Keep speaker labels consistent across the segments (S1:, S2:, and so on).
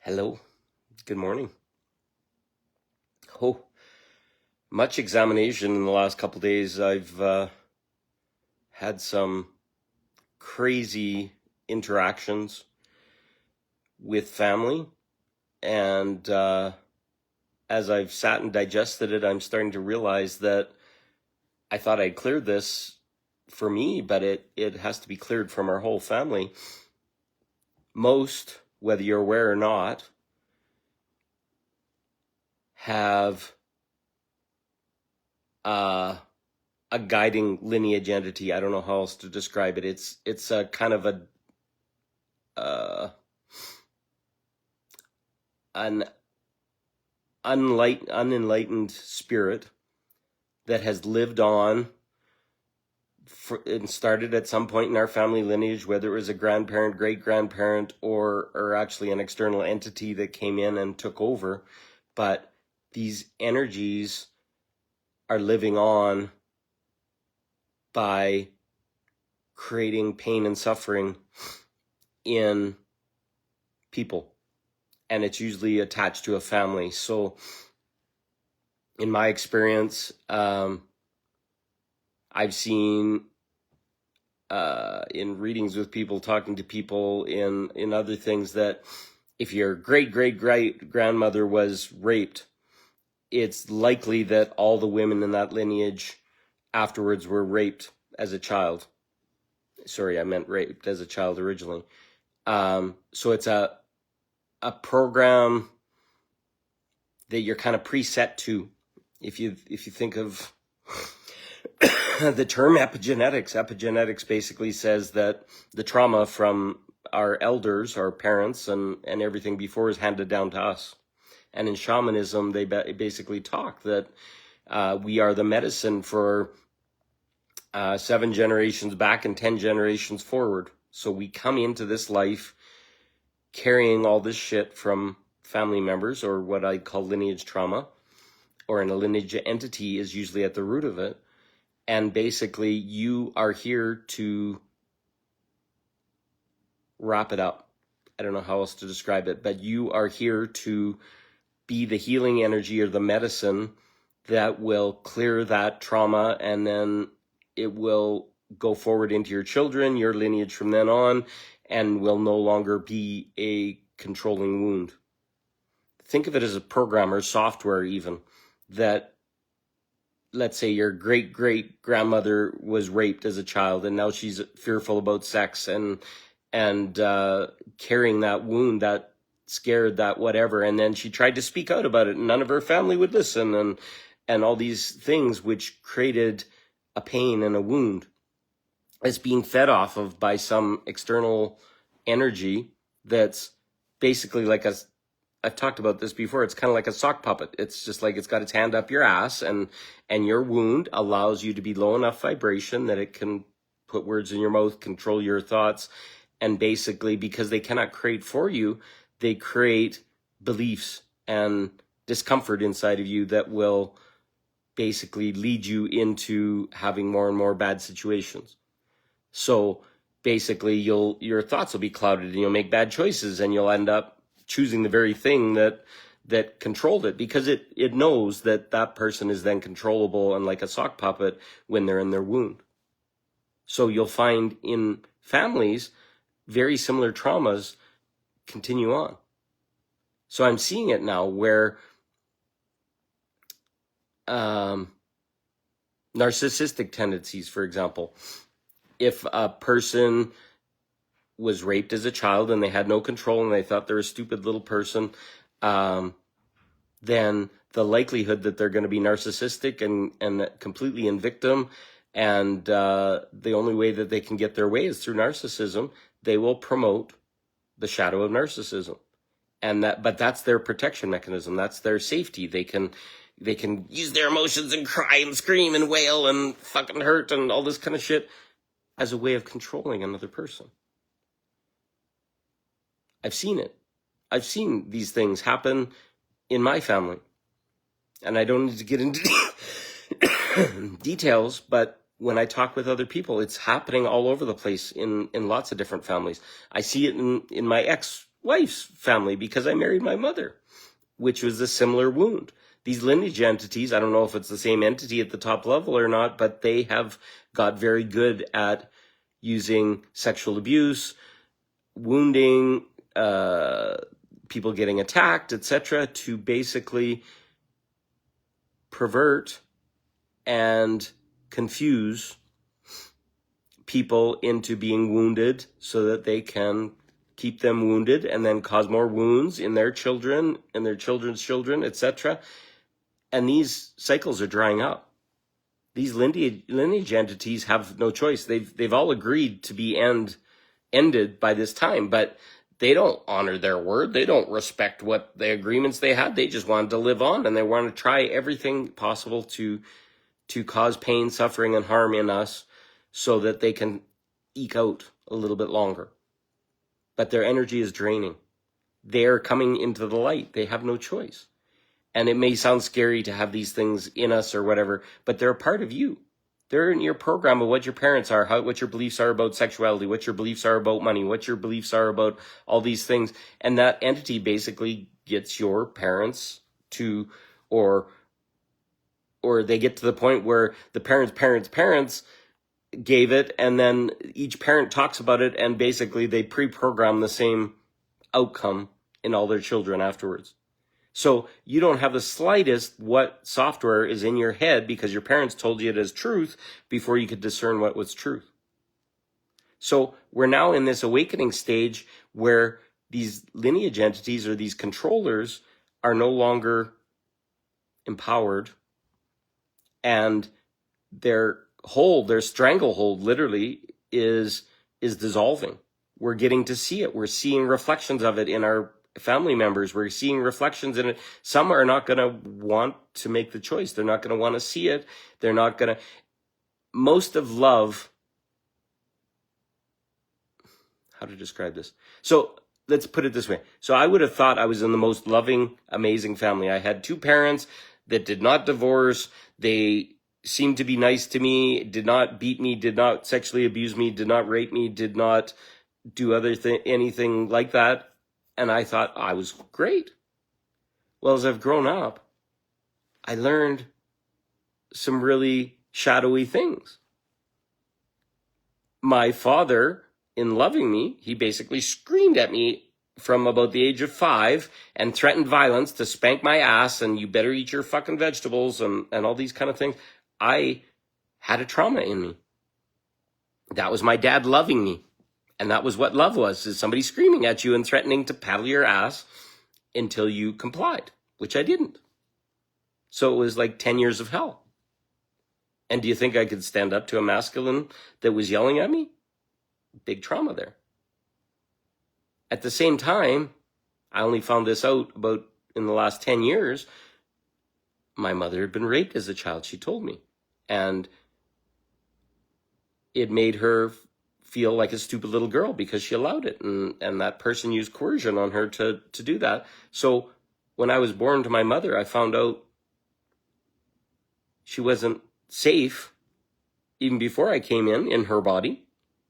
S1: Hello, good morning. Oh, much examination in the last couple days. I've had some crazy interactions with family, and as I've sat and digested it, I'm starting to realize that I thought I'd cleared this for me, but it has to be cleared from our whole family. Most, whether you're aware or not, have a guiding lineage entity. I don't know how else to describe it. It's a kind of an unenlightened spirit that has lived on and started at some point in our family lineage, whether it was a grandparent, great grandparent, or actually an external entity that came in and took over. But these energies are living on by creating pain and suffering in people, and it's usually attached to a family. So in my experience, I've seen in readings with people, talking to people in other things, that if your great grandmother was raped, it's likely that all the women in that lineage afterwards were raped as a child. Sorry, I meant raped as a child originally. So it's a program that you're kind of preset to. If you think of the term epigenetics basically says that the trauma from our elders, our parents, and everything before is handed down to us. And in shamanism, they basically talk that we are the medicine for 7 generations back and 10 generations forward. So we come into this life carrying all this shit from family members, or what I call lineage trauma, or in a lineage entity is usually at the root of it. And basically you are here to wrap it up. I don't know how else to describe it, but you are here to be the healing energy or the medicine that will clear that trauma, and then it will go forward into your children, your lineage from then on, and will no longer be a controlling wound. Think of it as a program or software even, that let's say your great grandmother was raped as a child, and now she's fearful about sex and carrying that wound, that scared, that whatever, and then she tried to speak out about it, and none of her family would listen, and all these things which created a pain and a wound is being fed off of by some external energy that's basically like I've talked about this before, it's kind of like a sock puppet. It's just like it's got its hand up your ass, and your wound allows you to be low enough vibration that it can put words in your mouth, control your thoughts, and basically, because they cannot create for you, they create beliefs and discomfort inside of you that will basically lead you into having more and more bad situations. So basically your thoughts will be clouded, and you'll make bad choices, and you'll end up choosing the very thing that controlled it, because it knows that person is then controllable and like a sock puppet when they're in their wound. So you'll find in families very similar traumas continue on. So I'm seeing it now where narcissistic tendencies, for example, if a person was raped as a child and they had no control and they thought they're a stupid little person, then the likelihood that they're going to be narcissistic and completely in victim, and the only way that they can get their way is through narcissism. They will promote the shadow of narcissism, but that's their protection mechanism. That's their safety. They can use their emotions and cry and scream and wail and fucking hurt and all this kind of shit as a way of controlling another person. I've seen it. I've seen these things happen in my family. And I don't need to get into details, but when I talk with other people, it's happening all over the place in lots of different families. I see it in my wife's family because I married my mother, which was a similar wound. These lineage entities, I don't know if it's the same entity at the top level or not, but they have got very good at using sexual abuse, wounding, people getting attacked, etc., to basically pervert and confuse people into being wounded so that they can keep them wounded and then cause more wounds in their children and their children's children, etc. And these cycles are drying up. These lineage entities have no choice. They've all agreed to be ended by this time, but they don't honor their word. They don't respect what the agreements they had. They just wanted to live on, and they want to try everything possible to cause pain, suffering, and harm in us so that they can eke out a little bit longer. But their energy is draining. They're coming into the light. They have no choice. And it may sound scary to have these things in us or whatever, but they're a part of you. They're in your program of what your parents are, what your beliefs are about sexuality, what your beliefs are about money, what your beliefs are about all these things. And that entity basically gets your parents to, or they get to the point where the parents gave it, and then each parent talks about it, and basically they pre-program the same outcome in all their children afterwards. So you don't have the slightest what software is in your head because your parents told you it as truth before you could discern what was truth. So we're now in this awakening stage where these lineage entities or these controllers are no longer empowered, and their stranglehold literally is dissolving. We're getting to see it. We're seeing reflections of it in our family members. We're seeing reflections in it. Some are not going to want to make the choice. They're not going to want to see it. They're not going to. Most of love, how to describe this? So let's put it this way. So I would have thought I was in the most loving, amazing family. I had two parents that did not divorce. They seemed to be nice to me, did not beat me, did not sexually abuse me, did not rape me, did not do anything like that. And I thought I was great. Well, as I've grown up, I learned some really shadowy things. My father, in loving me, he basically screamed at me from about the age of 5 and threatened violence to spank my ass and you better eat your fucking vegetables and all these kind of things. I had a trauma in me. That was my dad loving me. And that was what love was, is somebody screaming at you and threatening to paddle your ass until you complied, which I didn't. So it was like 10 years of hell. And do you think I could stand up to a masculine that was yelling at me? Big trauma there. At the same time, I only found this out about in the last 10 years. My mother had been raped as a child, she told me. And it made her feel like a stupid little girl because she allowed it. And that person used coercion on her to do that. So when I was born to my mother, I found out she wasn't safe even before I came in her body.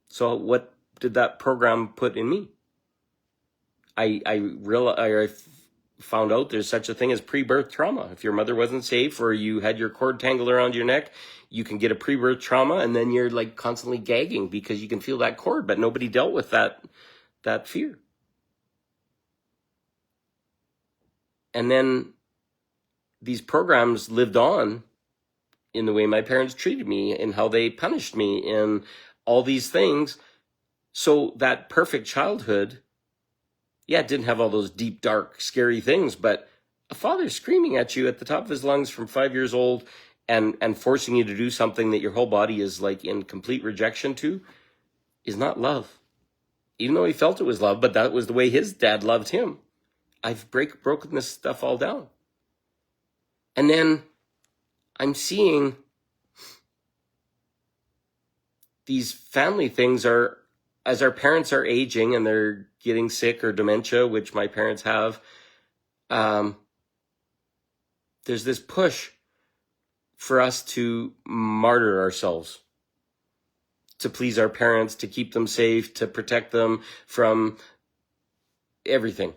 S1: So what did that program put in me? I found out there's such a thing as pre-birth trauma. If your mother wasn't safe or you had your cord tangled around your neck, you can get a pre-birth trauma, and then you're like constantly gagging because you can feel that cord, but nobody dealt with that fear. And then these programs lived on in the way my parents treated me and how they punished me and all these things. So that perfect childhood, yeah, it didn't have all those deep, dark, scary things, but a father screaming at you at the top of his lungs from 5 years old and forcing you to do something that your whole body is like in complete rejection to is not love. Even though he felt it was love, but that was the way his dad loved him. I've broken this stuff all down. And then I'm seeing these family things are, as our parents are aging and they're getting sick or dementia, which my parents have, there's this push for us to martyr ourselves, to please our parents, to keep them safe, to protect them from everything,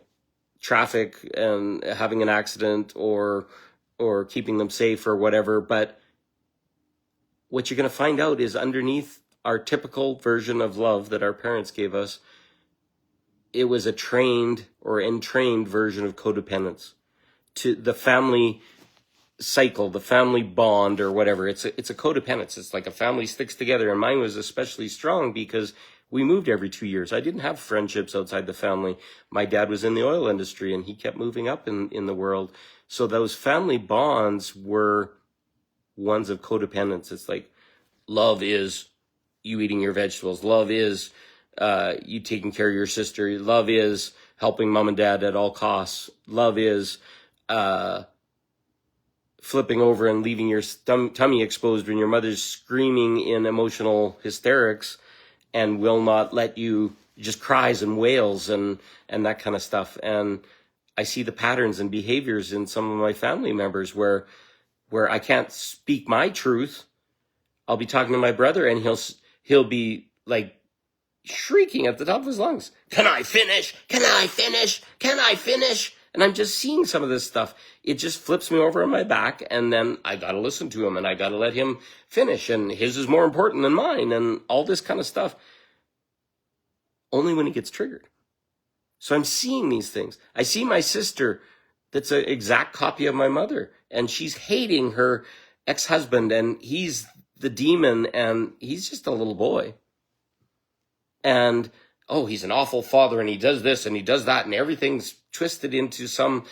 S1: traffic and having an accident or keeping them safe or whatever. But what you're going to find out is underneath our typical version of love that our parents gave us, it was a trained or entrained version of codependence. To the family cycle, the family bond or whatever, it's a codependence. It's like a family sticks together, and mine was especially strong because we moved every 2 years. I didn't have friendships outside the family. My dad was in the oil industry and he kept moving up in the world. So those family bonds were ones of codependence. It's like love is you eating your vegetables. Love is you taking care of your sister. Love is helping mom and dad at all costs. Love is flipping over and leaving your tummy exposed when your mother's screaming in emotional hysterics and will not let you, just cries and wails and that kind of stuff. And I see the patterns and behaviors in some of my family members where I can't speak my truth. I'll be talking to my brother and he'll be like shrieking at the top of his lungs. Can I finish? Can I finish? Can I finish? And I'm just seeing some of this stuff. It just flips me over on my back, and then I got to listen to him and I got to let him finish, and his is more important than mine and all this kind of stuff. Only when he gets triggered. So I'm seeing these things. I see my sister that's an exact copy of my mother, and she's hating her ex-husband, and he's the demon, and he's just a little boy. And, oh, he's an awful father, and he does this, and he does that, and everything's twisted into some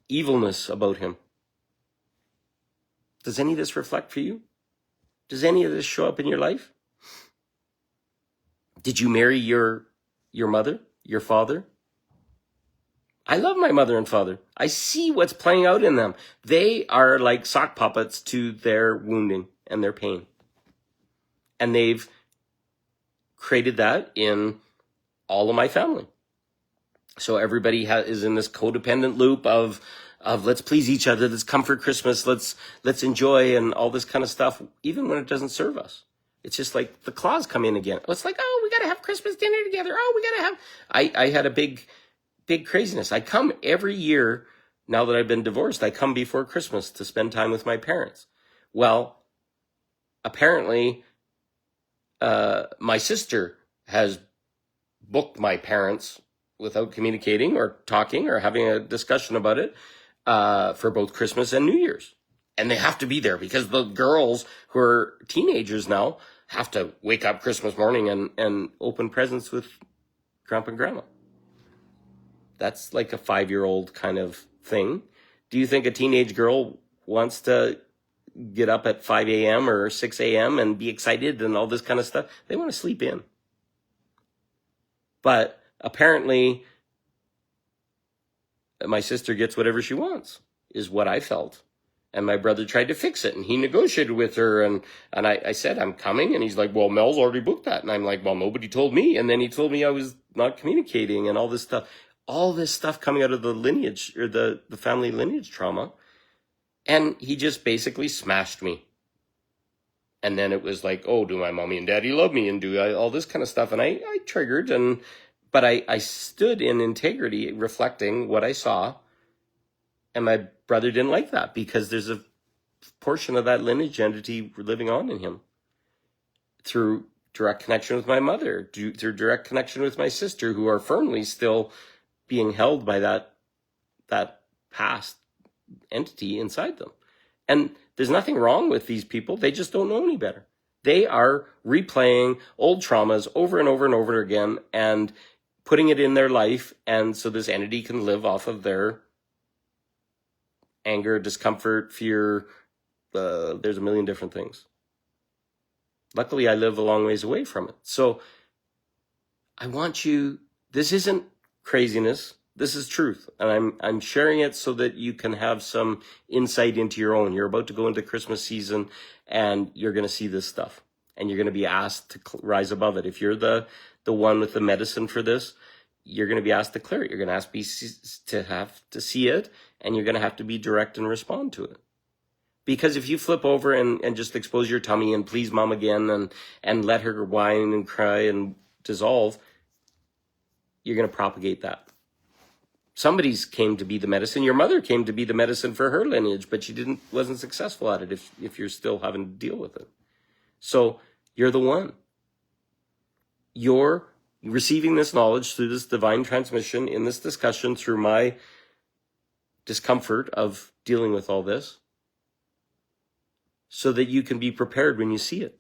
S1: evilness about him. Does any of this reflect for you? Does any of this show up in your life? Did you marry your mother, your father? I love my mother and father. I see what's playing out in them. They are like sock puppets to their wounding and their pain. And they've created that in all of my family. So everybody is in this codependent loop of let's please each other, let's comfort Christmas, let's enjoy and all this kind of stuff, even when it doesn't serve us. It's just like the claws come in again. It's like, oh, we got to have Christmas dinner together. Oh, we got to have... I had a big craziness. I come every year, now that I've been divorced, I come before Christmas to spend time with my parents. Well, apparently, my sister has booked my parents without communicating or talking or having a discussion about it for both Christmas and New Year's. And they have to be there because the girls who are teenagers now have to wake up Christmas morning and open presents with Grandpa and Grandma. That's like a 5-year-old kind of thing. Do you think a teenage girl wants to get up at 5 a.m. or 6 a.m. and be excited and all this kind of stuff? They want to sleep in. But apparently, my sister gets whatever she wants, is what I felt. And my brother tried to fix it, and he negotiated with her, and I said, I'm coming, and he's like, well, Mel's already booked that. And I'm like, well, nobody told me. And then he told me I was not communicating and all this stuff. All this stuff coming out of the lineage, or the family lineage trauma. And he just basically smashed me. And then it was like, oh, do my mommy and daddy love me? And do all this kind of stuff. And I triggered, but I stood in integrity, reflecting what I saw. And my brother didn't like that because there's a portion of that lineage entity living on in him through direct connection with my mother, through direct connection with my sister, who are firmly still being held by that past entity inside them. And there's nothing wrong with these people. They just don't know any better. They are replaying old traumas over and over and over again and putting it in their life. And so this entity can live off of their anger, discomfort, fear. There's a million different things. Luckily, I live a long ways away from it. So I want you, this isn't craziness. This is truth. And I'm sharing it so that you can have some insight into your own. You're about to go into Christmas season and you're going to see this stuff. And you're going to be asked to rise above it. If you're the one with the medicine for this, you're going to be asked to clear it. You're going to have to see it, and you're going to have to be direct and respond to it. Because if you flip over and just expose your tummy and please mom again and let her whine and cry and dissolve, you're going to propagate that. Somebody's came to be the medicine. Your mother came to be the medicine for her lineage, but she wasn't successful at it if you're still having to deal with it. So you're the one. You're receiving this knowledge through this divine transmission in this discussion, through my discomfort of dealing with all this, so that you can be prepared when you see it.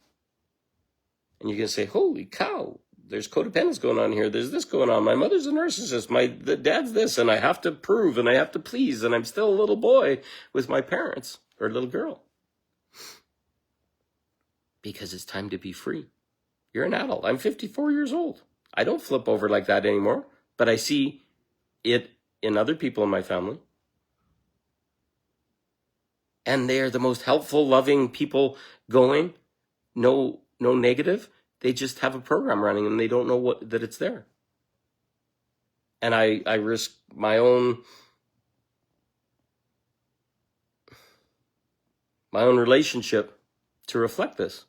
S1: And you're going to say, holy cow, there's codependence going on here. There's this going on. My mother's a narcissist. The dad's this, and I have to prove, and I have to please, and I'm still a little boy with my parents, or a little girl. Because it's time to be free. You're an adult. I'm 54 years old. I don't flip over like that anymore, but I see it in other people in my family. And they are the most helpful, loving people going. No negative. They just have a program running and they don't know that it's there. And I risk my own relationship to reflect this.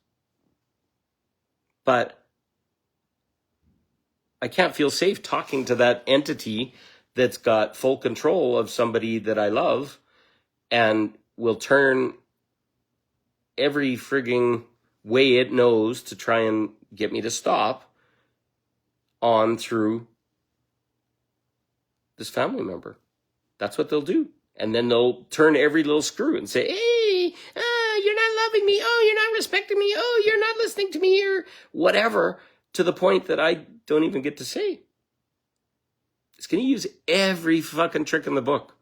S1: But I can't feel safe talking to that entity that's got full control of somebody that I love and will turn every frigging way it knows to try and get me to stop on through this family member. That's what they'll do. And then they'll turn every little screw and say, hey, you're not loving me. Oh, you're not respecting me. Oh, you're not listening to me, or whatever, to the point that I don't even get to say. It's going to use every fucking trick in the book.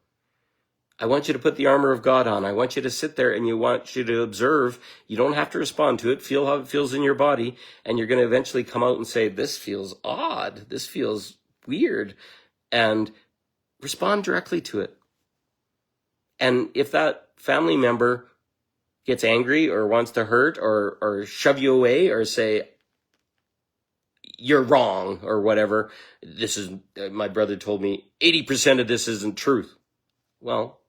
S1: I want you to put the armor of God on. I want you to sit there and I want you to observe. You don't have to respond to it. Feel how it feels in your body. And you're going to eventually come out and say, this feels odd. This feels weird. And respond directly to it. And if that family member gets angry or wants to hurt or shove you away or say, you're wrong or whatever, this is, my brother told me, 80% of this isn't truth. Well,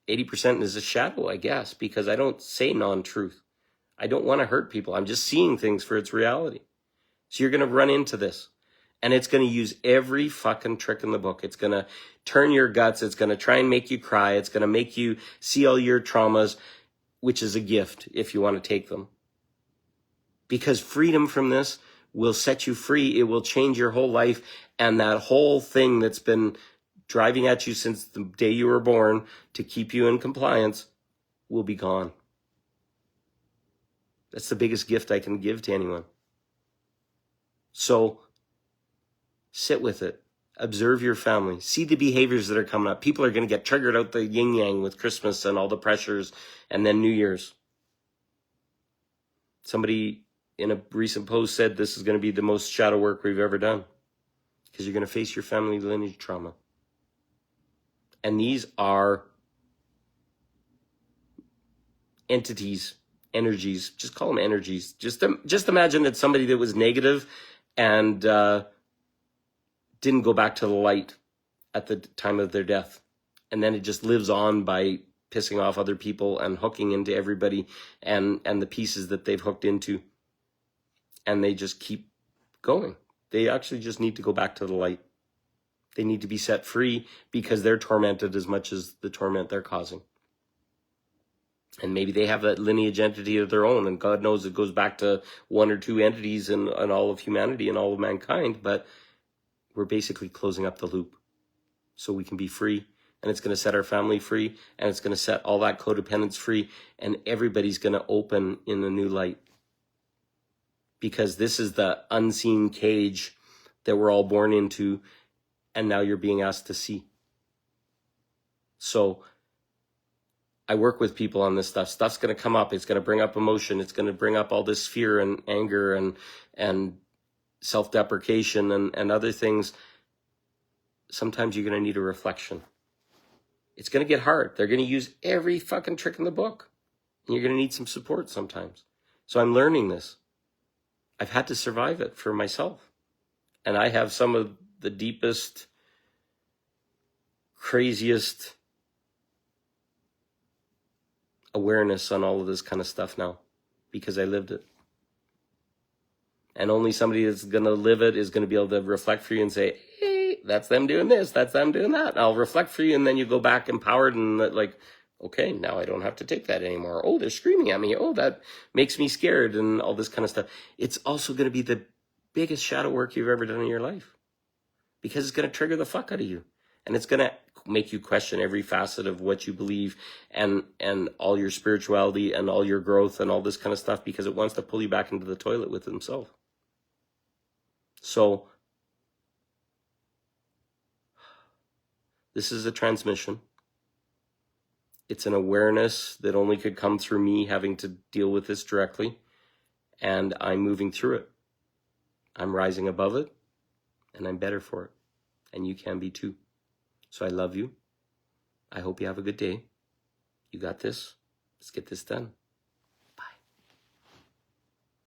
S1: 80% is a shadow, I guess, because I don't say non-truth. I don't want to hurt people. I'm just seeing things for its reality. So you're going to run into this. And it's going to use every fucking trick in the book. It's going to turn your guts. It's going to try and make you cry. It's going to make you see all your traumas, which is a gift if you want to take them. Because freedom from this will set you free. It will change your whole life. And that whole thing that's been driving at you since the day you were born to keep you in compliance will be gone. That's the biggest gift I can give to anyone. So sit with it. Observe your family. See the behaviors that are coming up. People are going to get triggered out the yin yang with Christmas and all the pressures, and then New Year's. Somebody in a recent post said this is going to be the most shadow work we've ever done, because you're going to face your family lineage trauma. And these are entities, energies, just call them energies. Just imagine that somebody that was negative and didn't go back to the light at the time of their death. And then it just lives on by pissing off other people and hooking into everybody and the pieces that they've hooked into. And they just keep going. They actually just need to go back to the light. They need to be set free because they're tormented as much as the torment they're causing. And maybe they have that lineage entity of their own, and God knows it goes back to one or two entities in all of humanity and all of mankind, but we're basically closing up the loop so we can be free, and it's going to set our family free, and it's going to set all that codependence free, and everybody's going to open in a new light. Because this is the unseen cage that we're all born into, and now you're being asked to see. So I work with people on this stuff. Stuff's going to come up. It's going to bring up emotion. It's going to bring up all this fear and anger and self-deprecation and other things. Sometimes you're going to need a reflection. It's going to get hard. They're going to use every fucking trick in the book. And you're going to need some support sometimes. So I'm learning this. I've had to survive it for myself. And I have some of the deepest, craziest awareness on all of this kind of stuff now because I lived it. And only somebody that's going to live it is going to be able to reflect for you and say, hey, that's them doing this, that's them doing that. I'll reflect for you, and then you go back empowered and like, okay, now I don't have to take that anymore. Oh, they're screaming at me. Oh, that makes me scared, and all this kind of stuff. It's also going to be the biggest shadow work you've ever done in your life, because it's going to trigger the fuck out of you, and it's going to make you question every facet of what you believe, and all your spirituality and all your growth and all this kind of stuff, because it wants to pull you back into the toilet with himself. So this is a transmission. It's an awareness that only could come through me having to deal with this directly, and I'm moving through it. I'm rising above it, and I'm better for it, and you can be too. So I love you. I hope you have a good day. You got this. Let's get this done.